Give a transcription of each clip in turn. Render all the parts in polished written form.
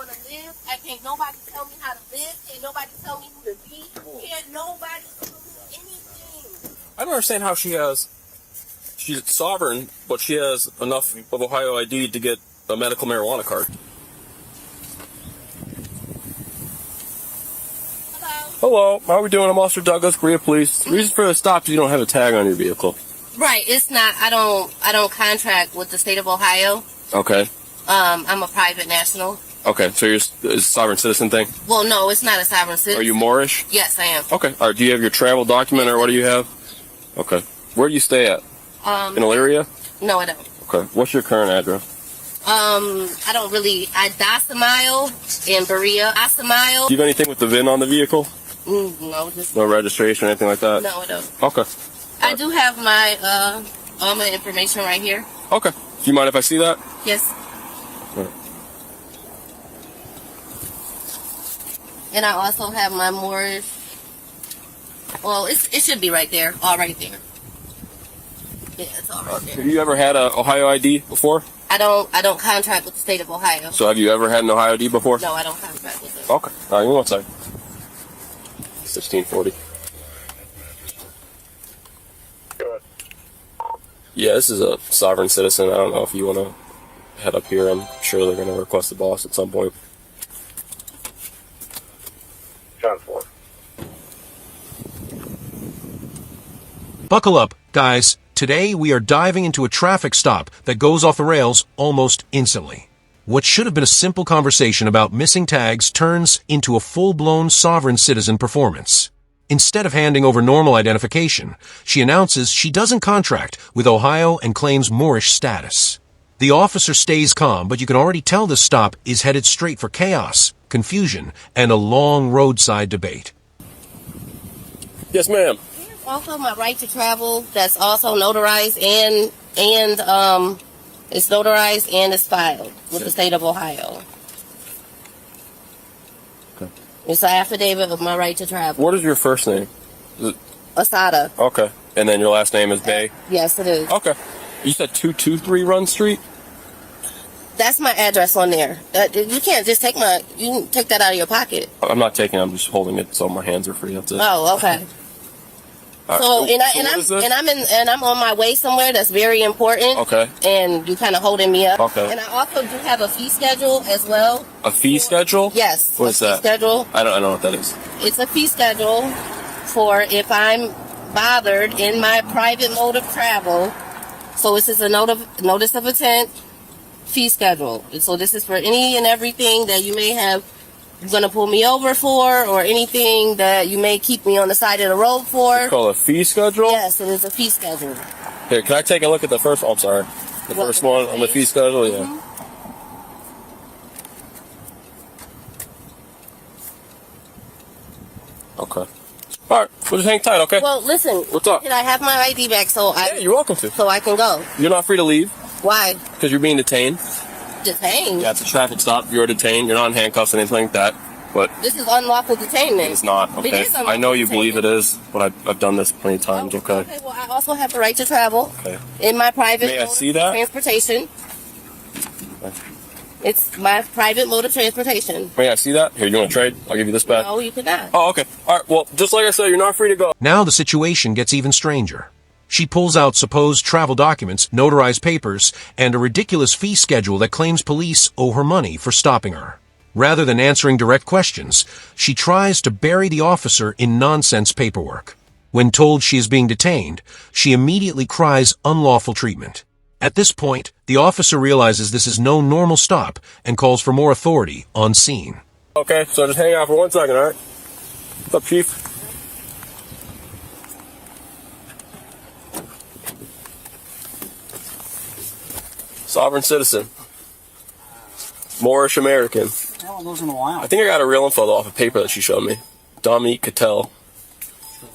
want to live. Can't nobody tell me how to live. Can't nobody tell me who to be. Can't nobody tell me anything. I don't understand how she's sovereign, but she has enough of Ohio ID to get a medical marijuana card. Hello, how are we doing? I'm Officer Douglas, Korea Police. The reason for the stop is you don't have a tag on your vehicle. Right, it's not. I don't contract with the state of Ohio. Okay. I'm a private national. Okay, so you're a sovereign citizen thing? Well, no, it's not a sovereign citizen. Are you Moorish? Yes, I am. Okay. All right, do you have your travel document or what do you have? Okay. Where do you stay at? In Elyria? No, I don't. Okay. What's your current address? I don't really. I Dasamile in Berea. Dasamile. Do you have anything with the VIN on the vehicle? No, just No registration or anything like that? no, I don't. Okay. I do have my all my information right here. Okay. Do you mind if I see that? Yes. All right. And I also have my Moorish. Well, it should be right there. All right there. Yeah, it's all right there. Have you ever had a Ohio ID before? I don't contract with the state of Ohio. So have you ever had an Ohio ID before? No, I don't contract with it. Okay. All right, give me one second. 1640. Yeah, this is a sovereign citizen. I don't know if you want to head up here. I'm sure they're going to request the boss at some point. John 4. Buckle up, guys. Today we are diving into a traffic stop that goes off the rails almost instantly. What should have been a simple conversation about missing tags turns into a full-blown sovereign citizen performance. Instead of handing over normal identification, she announces she doesn't contract with Ohio and claims Moorish status. The officer stays calm, but you can already tell this stop is headed straight for chaos, confusion, and a long roadside debate. Yes, ma'am. Here's also my right to travel. That's also notarized and it's notarized and it's filed with the state of Ohio. Okay. It's an affidavit of my right to travel. What is your first name? Asada. Okay. And then your last name is Bay? Yes, it is. Okay. You said 223 Run Street? That's my address on there. You can't just take you can take that out of your pocket. I'm not taking it. I'm just holding it so my hands are free. That's it. Oh, okay. All right. So I'm on my way somewhere that's very important. Okay. And you kind of holding me up. Okay. And I also do have a fee schedule as well. A fee schedule? Yes. What is that? Fee schedule. I don't know what that is. It's a fee schedule for if I'm bothered in my private mode of travel. So this is a notice of intent fee schedule. So this is for any and everything that you may have going to pull me over for, or anything that you may keep me on the side of the road for. It's called a fee schedule? Yes, it is a fee schedule. Here, can I take a look at the first one? I'm sorry. The first one on the fee schedule? Yeah. Mm-hmm. Okay. All right. We'll just hang tight, okay? Well, listen. What's up? Can I have my ID back Yeah, you're welcome to. so I can go? You're not free to leave Why? because you're being detained. Detained? Yeah, it's a traffic stop. You're detained. You're not in handcuffs or anything like that. But This is unlawful detainment. it's not, It okay? is unlawful I know you believe it detainment. is, but I've done this plenty of times, okay? Okay, well, I also have the right to travel Okay. in my private May I mode see of that? transportation. Okay. It's my private mode of transportation. May I see that? Here, you want to trade? I'll give you this back. No, you cannot. Oh, okay. All right. Well, just like I said, you're not free to go. Now the situation gets even stranger. She pulls out supposed travel documents, notarized papers, and a ridiculous fee schedule that claims police owe her money for stopping her. Rather than answering direct questions, she tries to bury the officer in nonsense paperwork. When told she is being detained, she immediately cries unlawful treatment. At this point, the officer realizes this is no normal stop and calls for more authority on scene. Okay, so just hang out for 1 second, all right? What's up, Chief? Sovereign citizen. Moorish American. I haven't those in a while. I think I got a real info off a paper that she showed me. Dominique Cattell,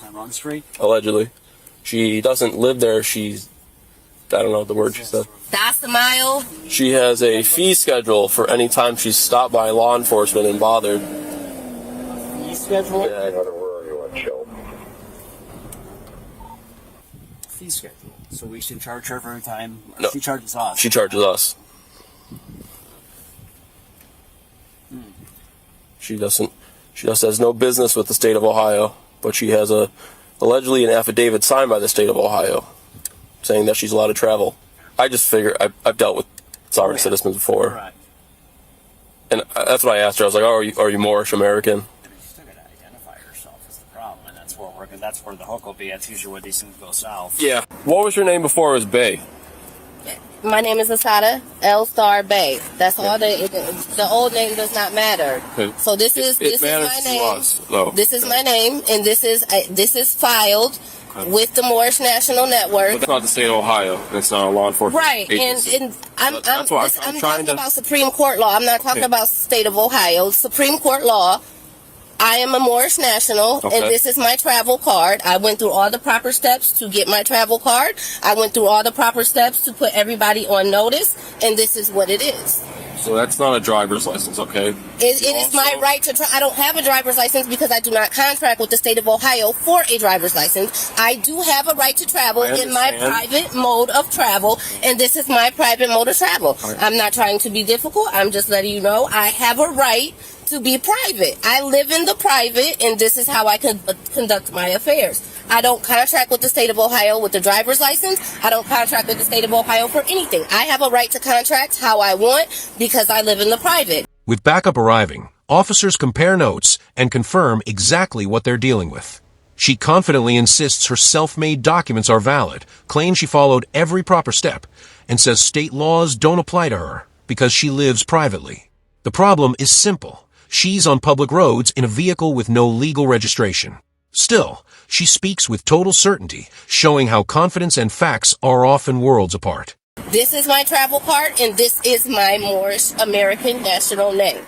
On Run Street. allegedly. She doesn't live there. She's, I don't know what the word she said. Dasamile. She has a fee schedule for any time she's stopped by law enforcement and bothered. Fee schedule. Yeah, I know where you want to chill. Fee schedule. So we should charge her for every time. No. She charges us. She charges us. Hmm. She just has no business with the state of Ohio, but she has allegedly an affidavit signed by the state of Ohio saying that she's allowed to travel. I just figure I've dealt with sovereign citizens before. Correct. And that's what I asked her. I was like, "Oh, are you Moorish American?" But you still gotta identify yourself is the problem, and that's where that's where the hook will be. That's usually where these things go south. Yeah. What was your name before it was Bay? My name is Asada L Star Bay. That's all. The old name does not matter. Okay. So this is matters my to name. us, though. This is my name, and this is filed with the Moorish National Network. But that's not the state of Ohio. It's not a law enforcement Right, agency. and I'm That's why I'm trying talking to. about Supreme Court law. I'm not talking about state of Ohio. Supreme Court law. I am a Moorish national, Okay. and this is my travel card. I went through all the proper steps to get my travel card. I went through all the proper steps to put everybody on notice, and this is what it is. So that's not a driver's license, okay? It is my right to I don't have a driver's license because I do not contract with the state of Ohio for a driver's license. I do have a right to travel in my private mode of travel, and this is my private mode of travel. Right. I'm not trying to be difficult. I'm just letting you know I have a right to be private. I live in the private, and this is how I conduct my affairs. I don't contract with the state of Ohio with the driver's license. I don't contract with the state of Ohio for anything. I have a right to contract how I want because I live in the private. With backup arriving, officers compare notes and confirm exactly what they're dealing with. She confidently insists her self-made documents are valid, claims she followed every proper step, and says state laws don't apply to her because she lives privately. The problem is simple. She's on public roads in a vehicle with no legal registration. Still, she speaks with total certainty, showing how confidence and facts are often worlds apart. This is my travel card, and this is my Moorish American national name.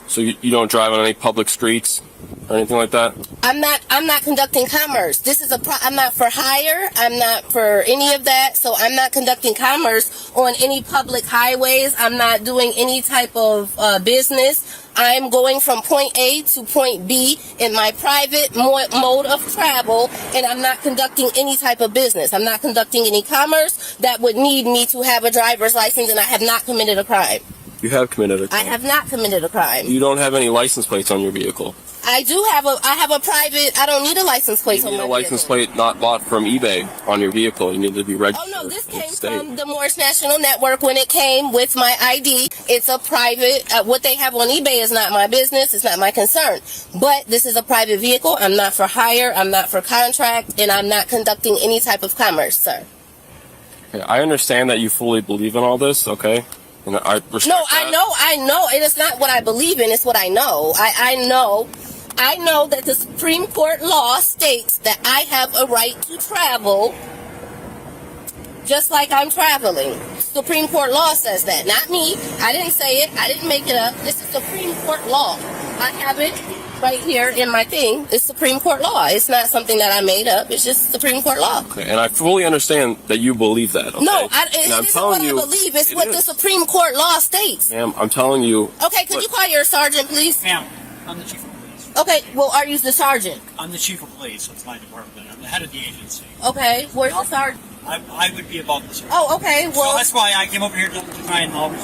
So you don't drive on any public streets or anything like that? I'm not conducting commerce. This is I'm not for hire. I'm not for any of that. So I'm not conducting commerce on any public highways. I'm not doing any type of business. I'm going from point A to point B in my private mode of travel, and I'm not conducting any type of business. I'm not conducting any commerce that would need me to have a driver's license, and I have not committed a crime. You have committed a crime. I have not committed a crime. You don't have any license plates on your vehicle. I have a private, I don't need a license plate You on need my a license vehicle. plate not bought from eBay on your vehicle. You need to be registered. Oh no, this with the came state. from the Moorish National Network when it came with my ID. It's a private, what they have on eBay is not my business, it's not my concern. But this is a private vehicle, I'm not for hire, I'm not for contract, and I'm not conducting any type of commerce, sir. Okay, I understand that you fully believe in all this, okay? And I respect No, that. I know, it is not what I believe in, it's what I know. I know that the Supreme Court law states that I have a right to travel just like I'm traveling. Supreme Court law says that, not me. I didn't say it. I didn't make it up. This is Supreme Court law. I have it right here in my thing. It's Supreme Court law. It's not something that I made up. It's just Supreme Court law. Okay, and I fully understand that you believe that, okay? No, And it I'm isn't telling what I you, believe. It's it what is. the Supreme Court law states. Ma'am, I'm telling you. Okay, could you call your sergeant, please? Ma'am, I'm the chief of police. Okay, well, are you the sergeant? I'm the chief of police. It's my department. I'm the head of the agency. Okay, where's the sergeant? I would be above the sergeant. Oh, okay, So well, that's why I came over here to try and always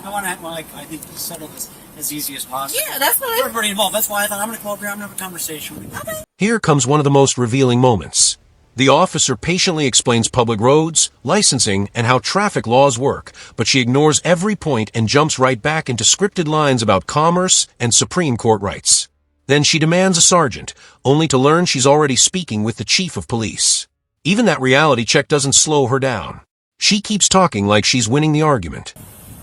I want to, I think, settle this as easy as possible. yeah, that's For fine. everybody involved. That's why I thought I'm going to come over here. I'm going to have a conversation with you. Okay. Here comes one of the most revealing moments. The officer patiently explains public roads, licensing, and how traffic laws work, but she ignores every point and jumps right back into scripted lines about commerce and Supreme Court rights. Then she demands a sergeant, only to learn she's already speaking with the chief of police. Even that reality check doesn't slow her down. She keeps talking like she's winning the argument.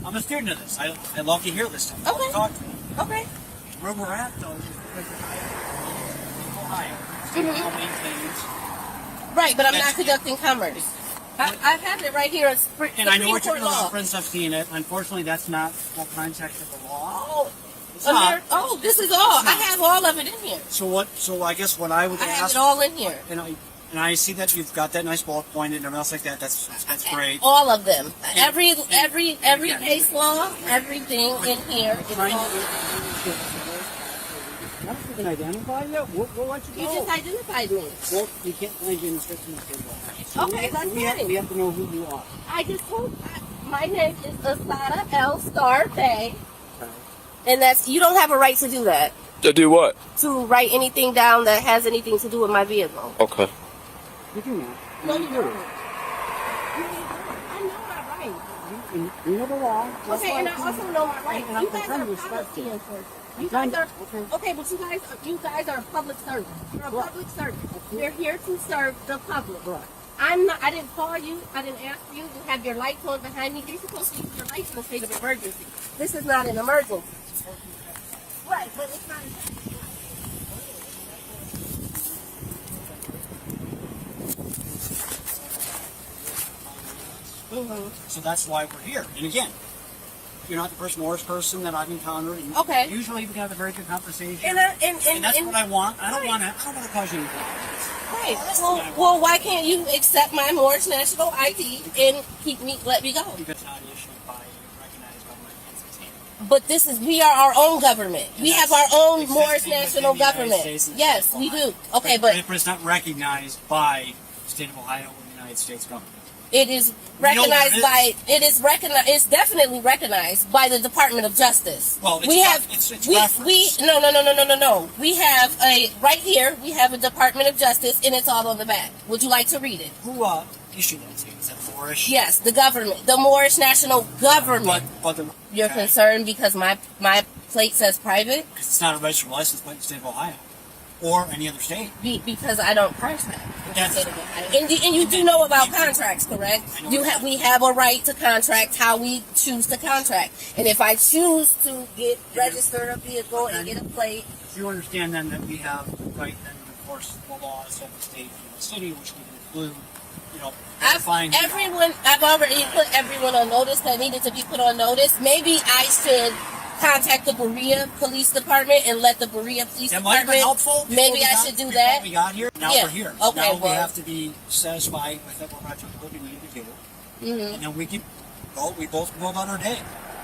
I'm a student of this. I love to hear this stuff. I love Okay. to talk to you. Okay. Where we're at, though, is Ohio. How many things. Right, but I'm not conducting commerce. I have it right here. It's And I know what you're Supreme going Court to reference. I've seen it. Unfortunately, that's not the context of the law. Oh, It's not. oh, this is all. I have all of it in here. So what? So I guess what I would I have ask, it all in here. and I see that you've got that nice bullet point and everything else like that. That's great. All of them. Every case law, everything in here. Is all, You can identify you. We'll let you you go. just identified me. Well, you can't find you in the system of the law. Okay, that's We fine. have to know who you are. I just told my name is Asada L Star Bay. And you don't have a right to do that. To do what? To write anything down that has anything to do with my vehicle. Okay. You do not. No, you do. don't. I know my rights. You know the law. That's Okay, why and I also know my rights. and I'm You guys trying are to respect policy you. enforcement. You I'm guys trying are to- okay, but you guys are public servants. You're a public servant. You're here to serve the public. Right. I'm not. I didn't call you. I didn't ask for you. You have your lights on behind me. You're supposed to use your lights in a state of emergency. This is not an emergency. Right, but it's not. So that's why we're here. And again, you're not the first Morris person that I've encountered. And Okay. Usually we can have a very good conversation. And that's what I want. I don't Right. want to cause you any problems. Right. Well, why can't you accept my Morris National ID and let me go? Because it's not issued by a recognized government entity. But we are our own government. We have our own Existing Morris within National the United government. States and Yes, state we of do. Ohio. Okay, but it's not recognized by the state of Ohio or the United States government. it is We know recognized what by. It is recognized. It's definitely recognized by the Department of Justice. Well, we have. it's We referenced. no. We have right here. We have a Department of Justice, and it's all on the back. Would you like to read it? Who issued that to you? Is that Morris? Yes, the government, the Morris National government. But You're okay. concerned because my plate says private. Because it's not a registered license plate in the state of Ohio or any other state. Because I don't contract. That's- And you do know about contracts, correct? We have a right to contract how we choose to contract. And if I choose to register a vehicle and get a plate, Do you understand then that we have the right then to enforce the laws of the state and the city, which would include, verifying I've already put everyone on notice that needed to be put on notice. Maybe I should contact the Berea Police Department and let the Berea Police That might have been Department. helpful. Maybe I should do that. Before we got here. Now Yeah. we're here. Okay, Now we well. have to be satisfied with what we're actually what we need to do, and then we both can go about our day.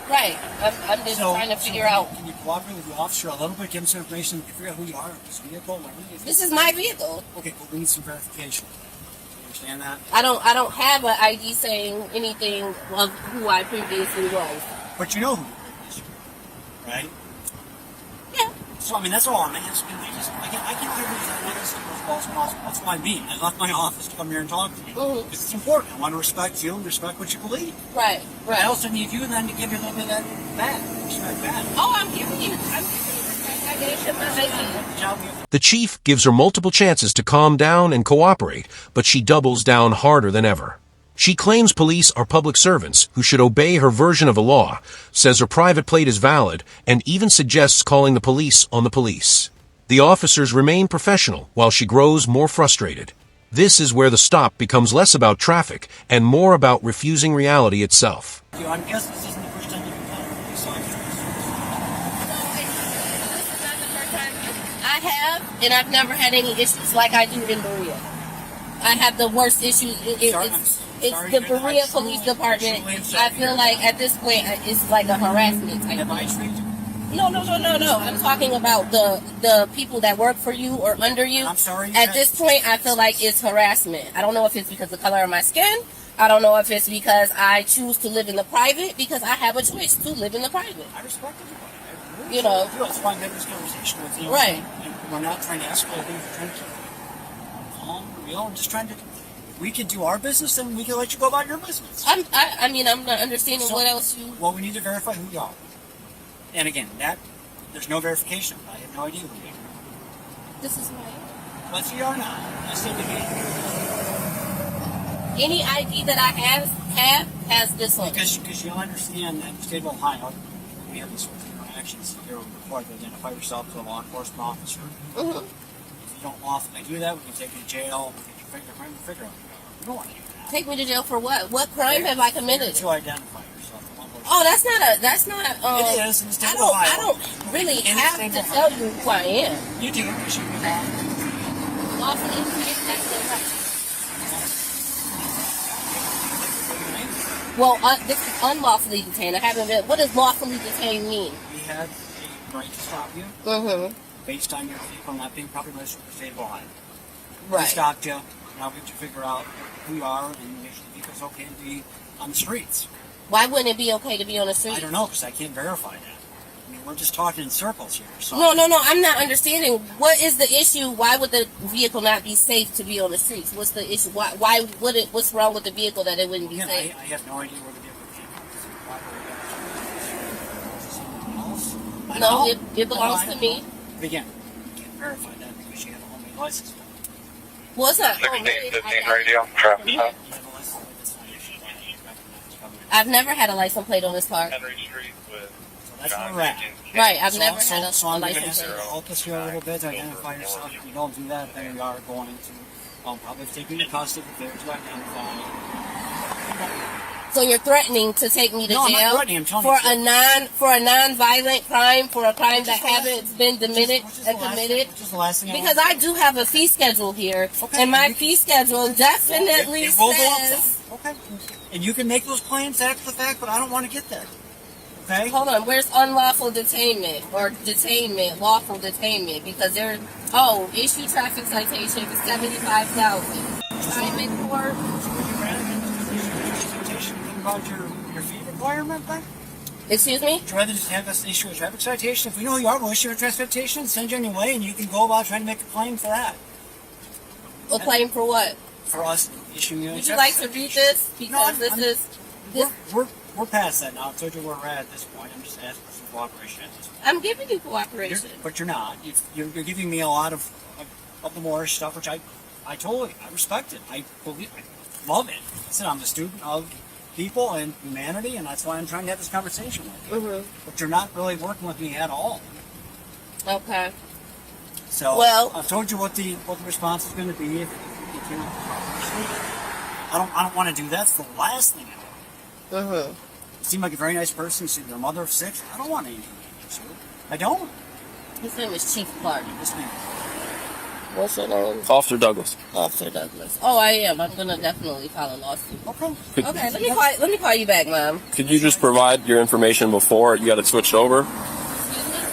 Right. I'm just trying to figure out. Can you cooperate with the officer a little bit, give him some information, figure out who you are, this vehicle, what it is? This is my vehicle. Okay, but we need some verification. You understand that? I don't have an ID saying anything of who I previously was. But you know who it is, right? Yeah. So, I mean, that's all I'm asking. I can hear these as well as possible. That's why I left my office to come here and talk to you. Mhm. Because it's important. I want to respect you and respect what you believe. Right. I also need you then to give you a little bit of that back. Respect back. Oh, I'm giving you. I gave you my ID. Job we have The chief gives her multiple chances to calm down and cooperate, but she doubles down harder than ever. She claims police are public servants who should obey her version of the law, says her private plate is valid, and even suggests calling the police on the police. The officers remain professional while she grows more frustrated. This is where the stop becomes less about traffic and more about refusing reality itself. to. I guess this isn't the first time you've encountered police officers. This is not the first time. I have, and I've never had any issues like I do in Berea. I have the worst issues. It's sorry the to hear that. Berea I Police truly Department. am I sorry to feel hear like that. at this point it's like a harassment type Have I thing. treated you? No. I'm talking about the people that work for you or under you. I'm sorry. At this point, I feel like it's harassment. I don't know if it's because of the color of my skin. I don't know if it's because I choose to live in the private, because I have a choice to live in the private. I respect everybody. I really You know. do. That's why I'm having this conversation with you. Right. And we're not trying to escalate things. We're trying to keep calm, real, and just trying to. If we can do our business, then we can let you go about your business. I'm not understanding So- what else you. Well, we need to verify who you are. And again, there's no verification. I have no idea who you are. This is my. What's you are now? I said to me, Any ID that I have has this on. because you'll understand that in the state of Ohio, we have these sorts of interactions. You're required to identify yourself to a law enforcement officer. hmm If you don't lawfully do that, we can take you to jail. We can get your fingerprint. We don't want to do that. Take me to jail for what? What crime have I committed? To identify yourself. Oh, that's not. It is in the state I of don't. Ohio. I don't really In the have state to of tell you who I am. You do because you belong. Lawfully, that's the right. Well, this is unlawfully detained. I haven't been. What does lawfully detained mean? We had a right to stop you Mm-hmm. based on your vehicle not being properly registered in the state of Ohio. We Right. stopped you. Now we have to figure out who you are and make sure the vehicle's okay to be on the streets. Why wouldn't it be okay to be on the street? I don't know because I can't verify that. I mean, we're just talking in circles here. So. No, I'm not understanding. What is the issue? Why would the vehicle not be safe to be on the streets? What's the issue? Why would it? What's wrong with the vehicle that it wouldn't be Again, safe? I have no idea where the vehicle came from. No, it belongs to me. But again, you can't verify that because you have a homemade license plate. Well, it's not. 1615 radio, traffic You stop. have a license plate that's not issued by any recognized government. I've never had a license plate on this car. Henry Street with So that's where we're at. Right, I've never had a So I'm going to license ask you to plate. help us here a little bit to identify yourself. If you don't do that, then we are going to probably take you to custody if they're to identify. So you're threatening to take me to No, I'm not jail threatening, I'm telling for you. a non-violent crime, for a crime that Which is the hasn't been committed. Which is the last thing Because I do have a fee schedule here, Okay, and my you- fee schedule definitely it will go up says. some. Okay. And you can make those claims after the fact, but I don't want to get there. Okay? Hold on, where's unlawful detainment or detainment, lawful detainment? Because there's issue traffic citation for 75,000. Time in court. Would you rather think about your fee requirement then? Excuse me. Would you rather just have us issue a traffic citation? If we know who you are, we'll issue a traffic citation, send you on your way, and you can go about trying to make a claim for that. A claim for what? For us issuing you a Would you traffic like to read citation. this? Because this. We're past that now. I've told you where we're at this point. I'm just asking for some cooperation at this point. I'm giving you cooperation. But you're not. You're giving me a lot of the more stuff, which I totally respect it. I believe it. I love it. I said I'm a student of people and humanity, and that's why I'm trying to have this conversation with you. Mhm. But you're not really working with me at all. Okay. So Well- I've told you what the response is going to be if you can't. I don't want to do that. It's the last thing I want. Mhm. You seem like a very nice person. You're a mother of 6. I don't want anything to pursue. I don't. His name is Chief Clark. This man. What's your name? Officer Douglas. Officer Douglas. Oh, I am. I'm gonna definitely file a lawsuit. Okay. Okay, let me call you back, Mom. Could you just provide your information before you got it switched over?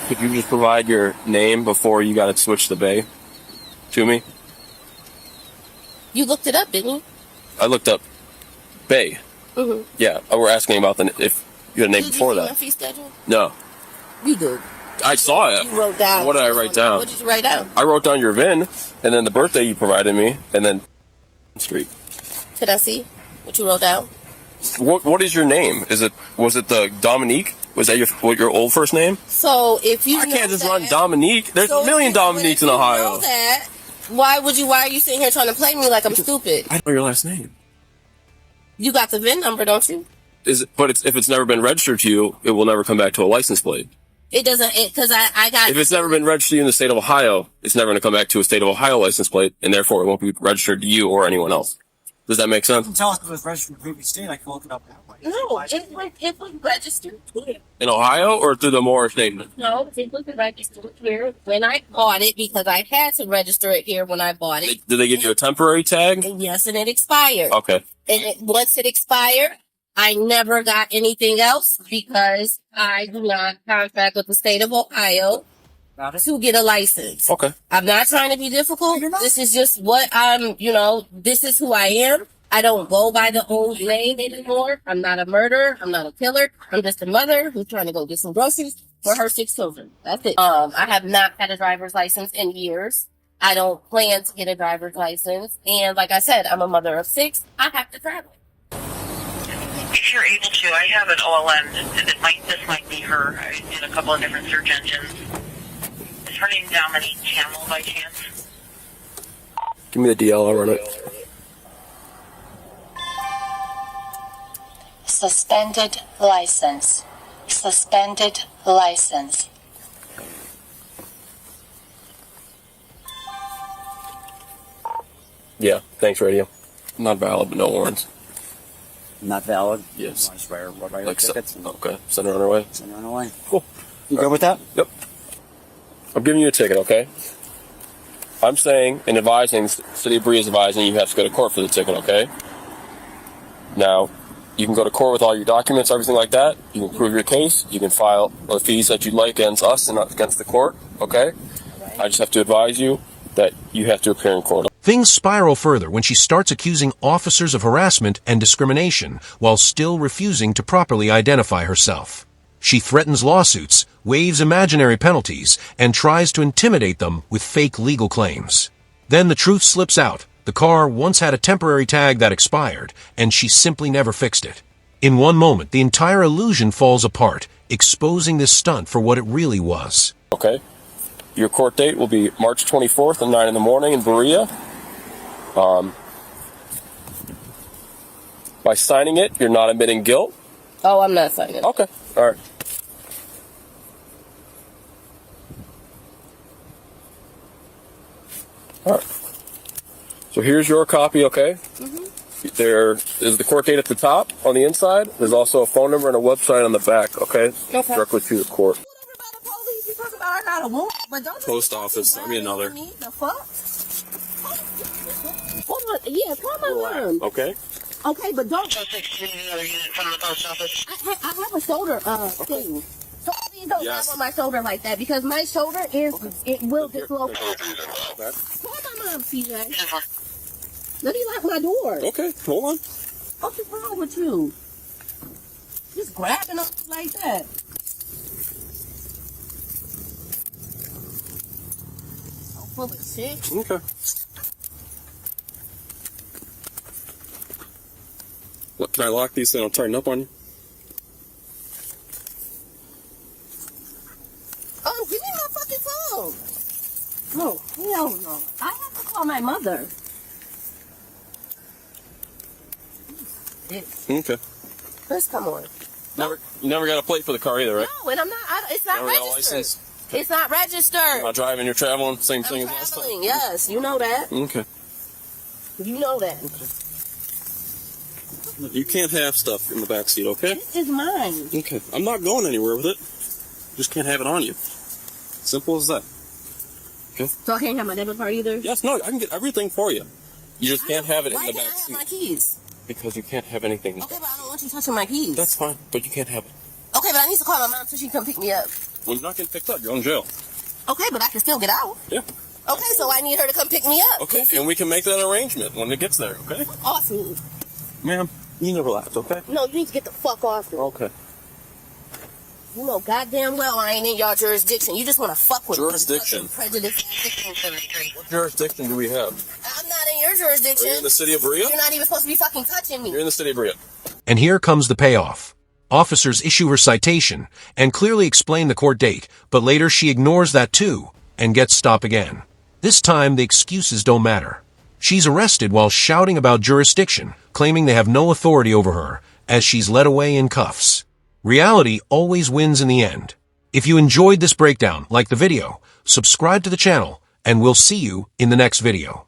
Could you just provide your name before you got it switched to Bay to me? You looked it up, didn't you? I looked up Bay. Mhm. Yeah, we're asking about if you had a name Did before you see my that. fee schedule? No, You did. I saw it. You wrote down. What did I write down? What did you write down? I wrote down your VIN and then the birthday you provided me and then street. Could I see what you wrote down? What is your name? Was it the Dominique? Was that your old first name? So if you I know can't just that, run Dominique. There's so a million if you- Dominiques in if you Ohio. know that, why are you sitting here trying to play me like I'm stupid? I know your last name. You got the VIN number, don't you? If it's never been registered to you, it will never come back to a license plate. It doesn't, because I got. If it's never been registered in the state of Ohio, it's never going to come back to a state of Ohio license plate, and therefore it won't be registered to you or anyone else. Does that make You sense? can tell us if it was registered in the previous state. I can look it up that way. No, it was registered here. In Ohio or through the Moore statement? No, it was registered here when I bought it because I had to register it here when I bought it. Did they give you a temporary tag? And yes, and it expired. Okay. And once it expired, I never got anything else because I do not contract with the state of Ohio Got it? to get a license. Okay. I'm not trying to be difficult. You're not. This is just what this is who I am. I don't go by the old name anymore. I'm not a murderer. I'm not a killer. I'm just a mother who's trying to go get some groceries for her 6 children. That's it. I have not had a driver's license in years. I don't plan to get a driver's license. And like I said, I'm a mother of 6. I have to travel. If you're able to, I have an OLN. This might be her. I did a couple of different search engines. Is her name Dominique Camel by chance? Give me the DL, I'll run it. Suspended license. Suspended license. Yeah, thanks, radio. Not valid, but no warrants. Not valid? Yes. I swear, what write Like, tickets? okay, send her on her way. Send her on her way. Cool. You good with that? Yep. I'm giving you a ticket, okay? I'm saying and advising, City of Bree is advising you have to go to court for the ticket, okay? Now, you can go to court with all your documents, everything like that. You can prove your case. You can file the fees that you'd like against us and against the court, okay? I just have to advise you that you have to appear in court. Things spiral further when she starts accusing officers of harassment and discrimination while still refusing to properly identify herself. She threatens lawsuits waives imaginary penalties, and tries to intimidate them with fake legal claims. Then the truth slips out. The car once had a temporary tag that expired, and she simply never fixed it. In one moment, the entire illusion falls apart, exposing this stunt for what it really was. Okay. Your court date will be March 24th at 9 in the morning in Berea. By signing it, you're not admitting guilt. Oh, I'm not signing. Okay. All right. All right. So here's your copy, okay? There is the court date at the top on the inside. There's also a phone number and a website on the back, okay? Okay. Directly to the court. I got a woman, but don't Post office. Let me another. The fuck? Hold on. Yeah, call my mom. Okay. Okay, but don't. 16 another unit from the post office. I have a shoulder thing. So please don't Yes. tap on my shoulder like that because my shoulder is it will dislocate. Okay. Call my mom, CJ. 10-4. Let me lock my door. Okay. Hold on. What's wrong with you? Just grabbing up like that. So full of shit. Okay. Look, can I lock these so they don't tighten up on you? Oh, give me my fucking phone. No, hell no. I have to call my mother. Okay. Chris, come on. You never got a plate for the car either, right? No, and I'm not. It's not Never got a registered. license? It's not registered. You're not driving, you're traveling, same thing I'm as last time. traveling. Yes, you know that. Okay. You know that. You can't have stuff in the back seat, okay? This is mine. Okay. I'm not going anywhere with it. Just can't have it on you. Simple as that. So I can't have my debit card either. Yes, no, I can get everything for you. You just can't have it in Why the can't back I have seat. my keys? Because you can't have anything. Okay, but I don't want you touching my keys. That's fine, but you can't have it. Okay, but I need to call my mom so she can come pick me up. Well, you're not getting picked up. You're in jail. Okay, but I can still get out. Yeah. Okay, so I need her to come pick me up. Okay, and we can make that arrangement when it gets there, okay? Off me. Ma'am, you never laughed, okay? No, you need to get the fuck off me. Okay. You know goddamn well I ain't in y'all jurisdiction. You just want to fuck with Jurisdiction? me. Prejudice. 1673. What jurisdiction do we have? I'm not in your jurisdiction. Are you in the city of Berea? You're not even supposed to be fucking touching me. You're in the city of Berea. And here comes the payoff. Officers issue her citation and clearly explain the court date, but later she ignores that too and gets stopped again. This time the excuses don't matter. She's arrested while shouting about jurisdiction, claiming they have no authority over her, as she's led away in cuffs. Reality always wins in the end. If you enjoyed this breakdown, like the video, subscribe to the channel, and we'll see you in the next video.